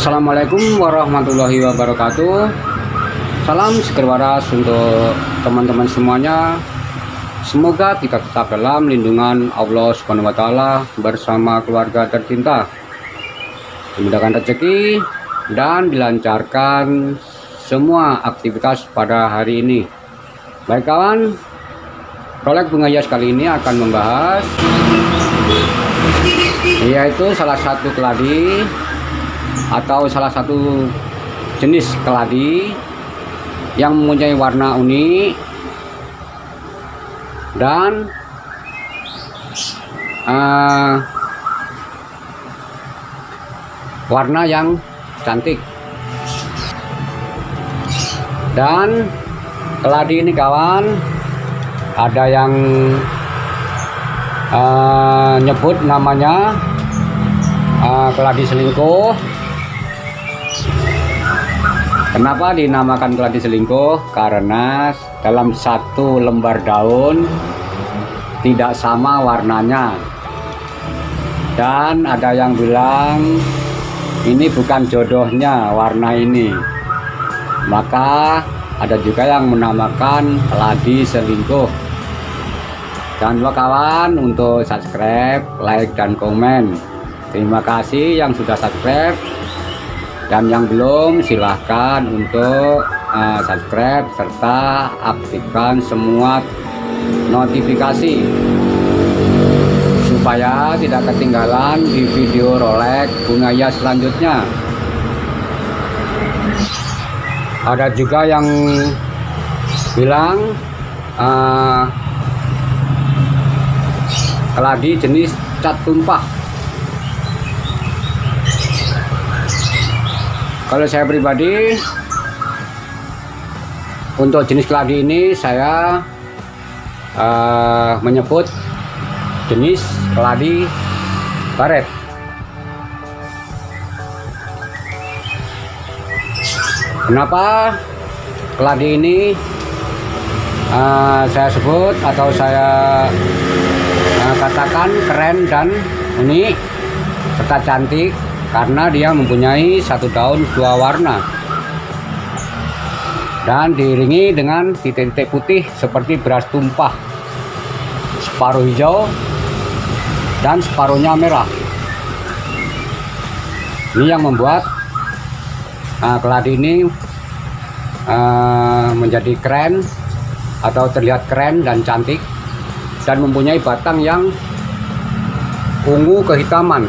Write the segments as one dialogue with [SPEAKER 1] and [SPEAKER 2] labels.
[SPEAKER 1] Assalamualaikum warahmatullahi wabarakatuh. Salam seger waras untuk teman-teman semuanya. Semoga kita tetap dalam lindungan Allah Subhanahu wa Ta'ala bersama keluarga tercinta, dimudahkan rezeki dan dilancarkan semua aktivitas pada hari ini. Baik kawan, Rolek Bunga Hias kali ini akan membahas yaitu salah satu keladi atau salah satu jenis keladi yang mempunyai warna unik dan warna yang cantik. Dan keladi ini kawan, ada yang nyebut namanya keladi selingkuh. Kenapa dinamakan keladi selingkuh? Karena dalam satu lembar daun tidak sama warnanya. Dan ada yang bilang ini bukan jodohnya warna ini. Maka ada juga yang menamakan keladi selingkuh. Jangan lupa kawan untuk subscribe, like, dan komen. Terima kasih yang sudah subscribe. Dan yang belum, silahkan untuk subscribe serta aktifkan semua notifikasi supaya tidak ketinggalan di video Rolek Bunga Hias selanjutnya. Ada juga yang bilang keladi jenis cat tumpah. Kalau saya pribadi untuk jenis keladi ini saya menyebut jenis keladi baret. Kenapa keladi ini saya sebut atau saya katakan keren dan unik serta cantik? Karena dia mempunyai satu daun dua warna dan diiringi dengan titik-titik putih seperti beras tumpah, separuh hijau dan separuhnya merah. Ini yang membuat keladi ini menjadi keren atau terlihat keren dan cantik, dan mempunyai batang yang ungu kehitaman.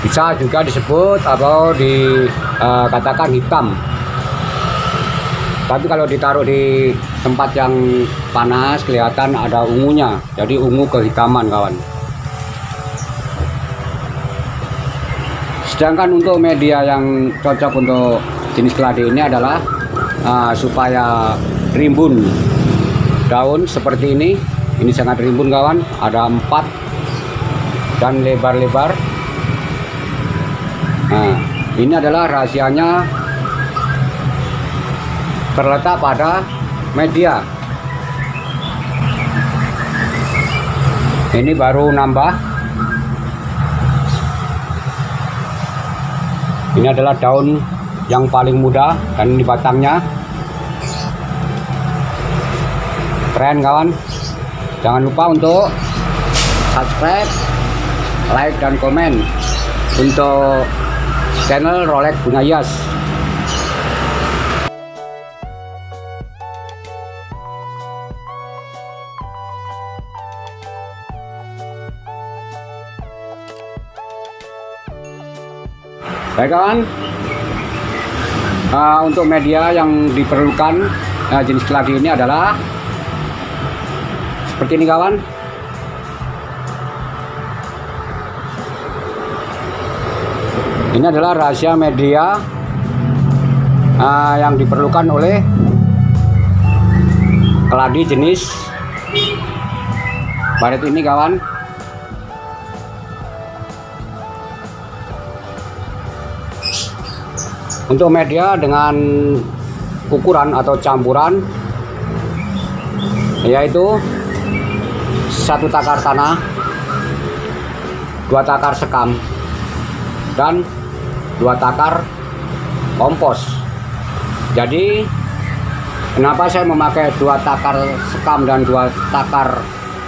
[SPEAKER 1] Bisa juga disebut atau dikatakan hitam. Tapi kalau ditaruh di tempat yang panas kelihatan ada ungunya, jadi ungu kehitaman kawan. Sedangkan untuk media yang cocok untuk jenis keladi ini adalah supaya rimbun daun seperti ini. Ini sangat rimbun kawan, ada 4 dan lebar-lebar. Nah, ini adalah rahasianya terletak pada media. Ini baru nambah. Ini adalah daun yang paling muda dan ini batangnya. Keren kawan. Jangan lupa untuk subscribe, like, dan komen untuk channel Rolek Bunga Hias. Baik kawan, untuk media yang diperlukan jenis keladi ini adalah seperti ini kawan. Ini adalah rahasia media yang diperlukan oleh keladi jenis baret ini kawan. Untuk media dengan ukuran atau campuran yaitu 1 takar tanah, 2 takar sekam, dan 2 takar kompos. Jadi kenapa saya memakai 2 takar sekam dan 2 takar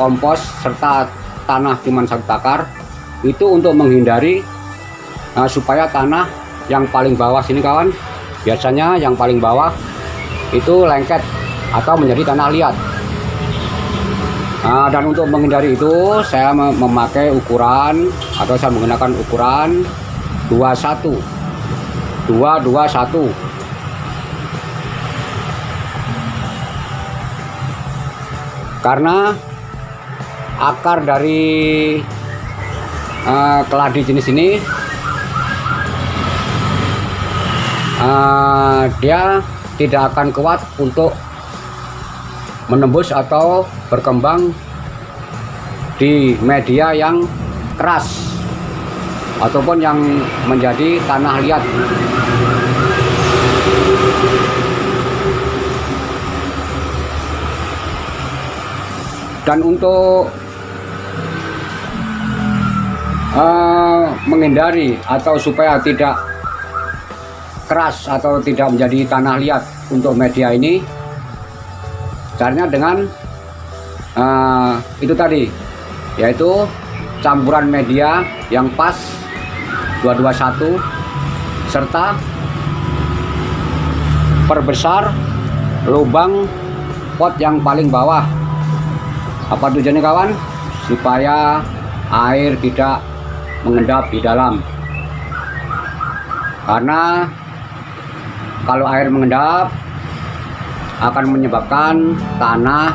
[SPEAKER 1] kompos serta tanah cuma 1 takar, itu untuk menghindari supaya tanah yang paling bawah sini kawan, biasanya yang paling bawah itu lengket atau menjadi tanah liat. Dan untuk menghindari itu saya memakai ukuran atau saya menggunakan ukuran 221 karena akar dari keladi jenis ini dia tidak akan kuat untuk menembus atau berkembang di media yang keras ataupun yang menjadi tanah liat. Dan untuk menghindari atau supaya tidak keras atau tidak menjadi tanah liat untuk media ini, caranya dengan itu tadi, yaitu campuran media yang pas 221 serta perbesar lubang pot yang paling bawah. Apa tujuannya kawan? Supaya air tidak mengendap di dalam, karena kalau air mengendap akan menyebabkan tanah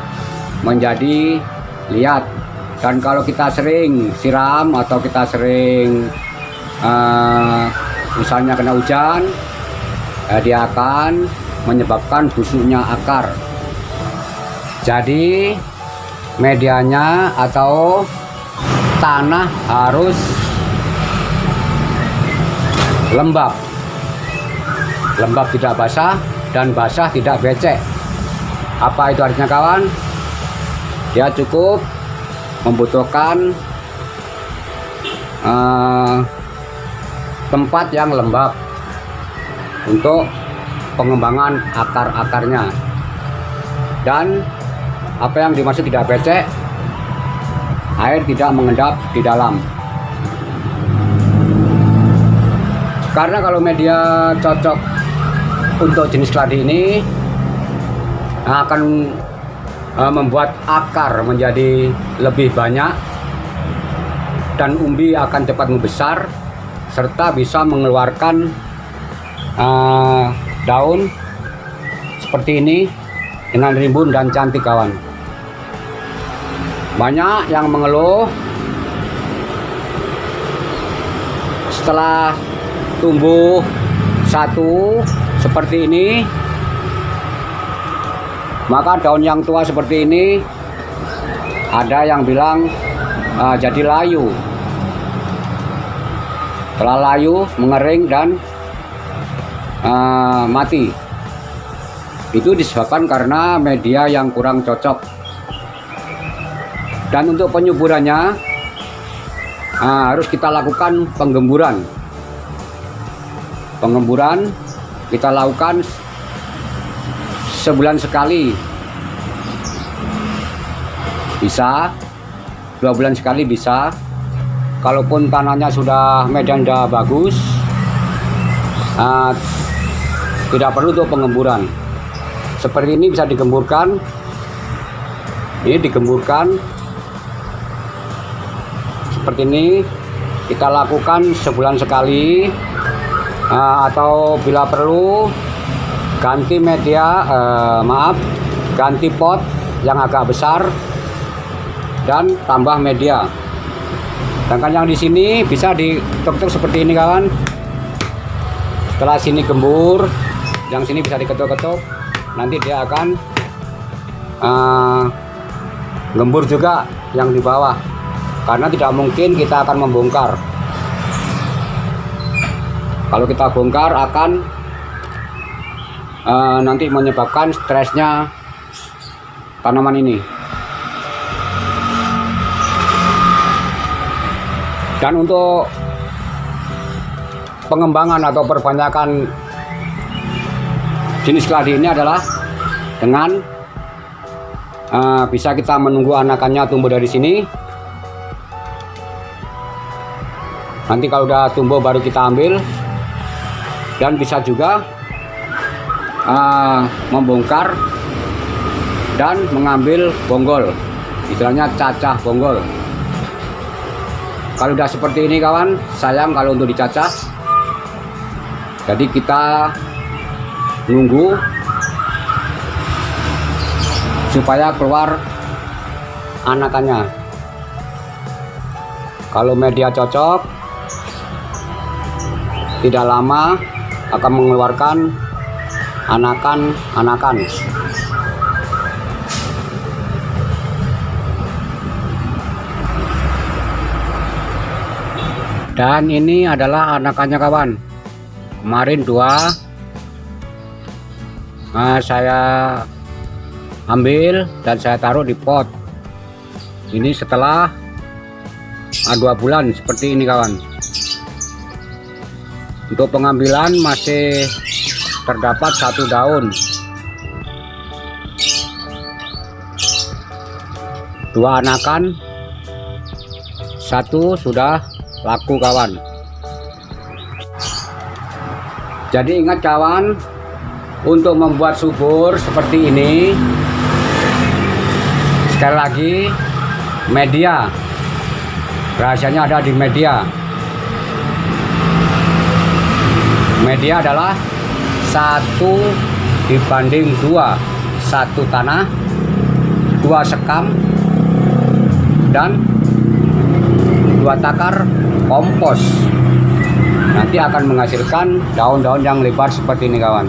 [SPEAKER 1] menjadi liat. Dan kalau kita sering siram atau kita sering misalnya kena hujan, dia akan menyebabkan busuknya akar. Jadi medianya atau tanah harus lembab, tidak basah dan basah tidak becek. Apa itu artinya kawan? Dia cukup membutuhkan tempat yang lembab untuk pengembangan akar-akarnya. Dan apa yang dimaksud tidak becek, air tidak mengendap di dalam. Karena kalau media cocok untuk jenis keladi ini akan membuat akar menjadi lebih banyak dan umbi akan cepat membesar serta bisa mengeluarkan daun seperti ini dengan rimbun dan cantik kawan. Banyak yang mengeluh setelah tumbuh satu seperti ini, maka daun yang tua seperti ini ada yang bilang jadi layu. Setelah layu, mengering dan mati. Itu disebabkan karena media yang kurang cocok. Dan untuk penyuburannya harus kita lakukan penggemburan. Pengemburan kita lakukan sebulan sekali, bisa 2 bulan sekali bisa. Kalaupun tanahnya sudah medan sudah bagus, tidak perlu untuk pengemburan. Seperti ini bisa digemburkan. Ini digemburkan seperti ini, kita lakukan sebulan sekali. Atau bila perlu ganti media, ganti pot yang agak besar dan tambah media. Sedangkan yang di sini bisa diketuk seperti ini kawan. Setelah sini gembur, yang sini bisa diketuk-ketuk, nanti dia akan gembur juga yang di bawah, karena tidak mungkin kita akan membongkar. Kalau kita bongkar akan nanti menyebabkan stresnya tanaman ini. Dan untuk pengembangan atau perbanyakan jenis keladi ini adalah dengan bisa kita menunggu anakannya tumbuh dari sini. Nanti kalau udah tumbuh baru kita ambil, dan bisa juga membongkar dan mengambil bonggol, istilahnya cacah bonggol. Kalau udah seperti ini kawan, sayang kalau untuk dicacah. Jadi kita nunggu supaya keluar anakannya. Kalau media cocok, tidak lama akan mengeluarkan anakan-anakan. Dan ini adalah anakannya kawan. Kemarin 2 saya ambil dan saya taruh di pot. Ini setelah 2 bulan seperti ini kawan. Untuk pengambilan masih terdapat 1 daun, 2 anakan, 1 sudah laku kawan. Jadi ingat kawan, untuk membuat subur seperti ini, sekali lagi, media rahasianya ada di media. Media adalah 1:2, 1 tanah, 2 sekam, dan 2 takar kompos. Nanti akan menghasilkan daun-daun yang lebar seperti ini kawan,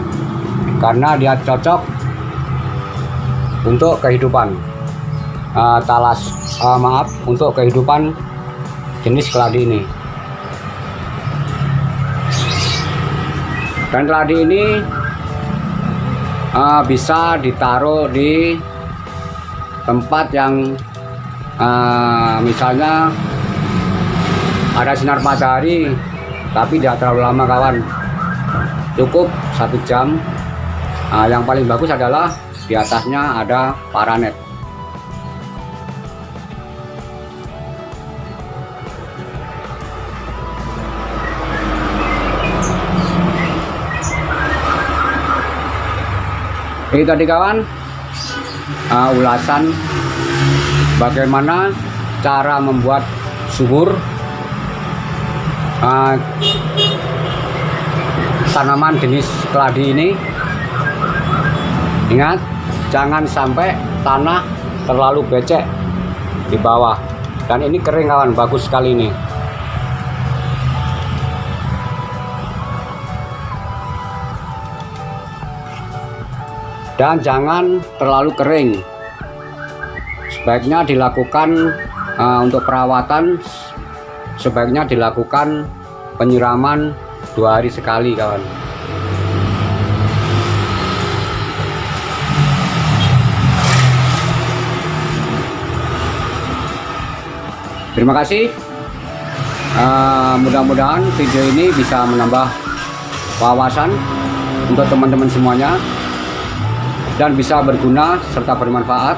[SPEAKER 1] karena dia cocok untuk kehidupan untuk kehidupan jenis keladi ini. Dan keladi ini bisa ditaruh di tempat yang misalnya ada sinar matahari, tapi tidak terlalu lama kawan, cukup 1 jam. Yang paling bagus adalah di atasnya ada paranet. Ini tadi kawan, ulasan bagaimana cara membuat subur tanaman jenis keladi ini. Ingat, jangan sampai tanah terlalu becek di bawah. Dan ini kering kawan, bagus sekali ini. Dan jangan terlalu kering. Sebaiknya dilakukan untuk perawatan, sebaiknya dilakukan penyiraman 2 hari sekali kawan. Terima kasih. Mudah-mudahan video ini bisa menambah wawasan untuk teman-teman semuanya dan bisa berguna serta bermanfaat.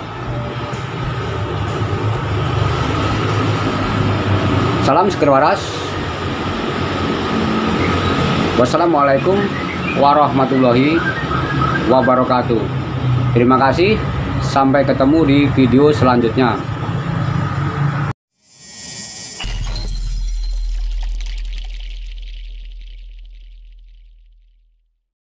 [SPEAKER 1] Salam seger waras. Wassalamualaikum warahmatullahi wabarakatuh. Terima kasih. Sampai ketemu di video selanjutnya.